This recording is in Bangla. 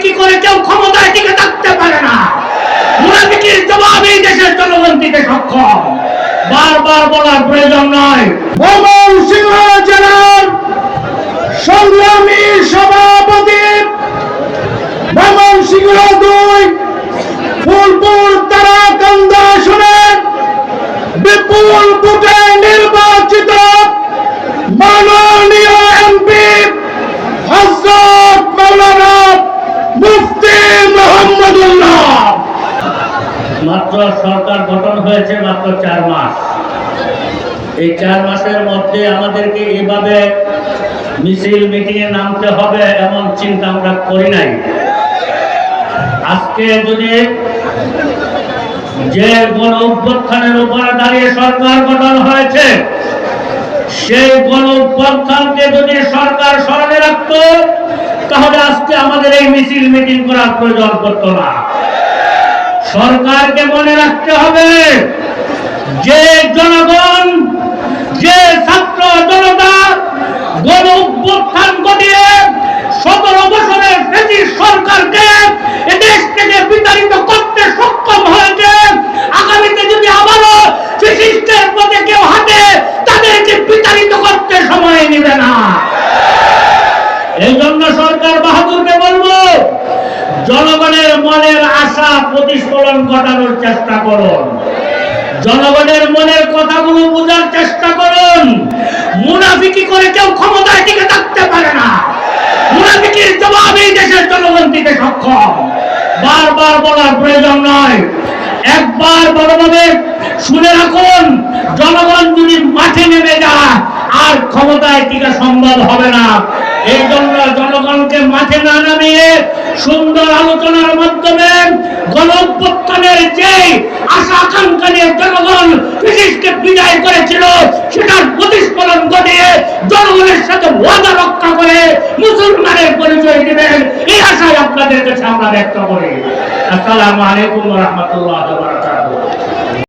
মুনাফিকি করে কেউ ক্ষমতায় টিকে থাকতে পারে না। মুনাফিকির জবাবেই দেশের জনগণ দিতে সক্ষম। বারবার বলার প্রয়োজন নয়। ময়মনসিংহ জেলার সংগ্রামী সভাপতি, ময়মনসিংহ 2 ফুলপুর তারাকান্দা আসনের বিপুল ভোটে নির্বাচিত মাননীয় এমপি হযরত মাওলানা মুফতি মোহাম্মদুল্লাহ। মাত্র সরকার গঠন হয়েছে মাত্র 4 মাস। এই 4 মাসের মধ্যে আমাদেরকে এভাবে মিছিল মিটিং এ নামতে হবে এমন চিন্তা আমরা করি নাই। আজকে যদি যে গণ অভ্যুত্থানের উপরে দাঁড়িয়ে সরকার গঠন হয়েছে, সেই গণ অভ্যুত্থানকে যদি সরকার স্মরণে রাখত, তাহলে আজকে আমাদের এই মিছিল মিটিং করার প্রয়োজন পড়ত না। সরকারকে মনে রাখতে হবে যে জনগণ, যে ছাত্র জনতা গণ অভ্যুত্থান ঘটিয়ে 17 বছরের ফ্যাসিস্ট সরকারকে এদেশ থেকে বিতাড়িত করতে সক্ষম হয়েছে, আগামীতে যদি আবারও ফ্যাসিস্টের পথে কেউ হাঁটে, তাদেরকে বিতাড়িত করতে সময় নেবে না। এই জন্য সরকার বাহাদুরকে বলবো, জনগণের মনের আশা প্রতিফলন ঘটানোর চেষ্টা করুন, জনগণের মনের কথাগুলো বোঝার চেষ্টা করুন। মুনাফিকি করে কেউ ক্ষমতায় টিকে থাকতে পারে না। মুনাফিকির জবাবেই দেশের জনগণ দিতে সক্ষম। বারবার বলার প্রয়োজন নয়। একবার বড়ভাবে শুনে রাখুন, জনগণ যদি মাঠে নেমে যায় আর ক্ষমতায় টিকা সম্ভব হবে না। এই জন্য জনগণকে মাঠে না নামিয়ে সুন্দর আলোচনার মাধ্যমে গণ অভ্যুত্থানের যে আশা আকাঙ্ক্ষা নিয়ে জনগণ ব্রিটিশকে বিদায় করেছিল, সেটার প্রতিফলন ঘটিয়ে জনগণের সাথে ওয়াদা রক্ষা করে মুসলমানের পরিচয় দিবেন, এই আশায় আপনাদের কাছে আমরা ব্যক্ত করি। আসসালামু আলাইকুম ওয়া রাহমাতুল্লাহি ওয়া বারাকাতুহু।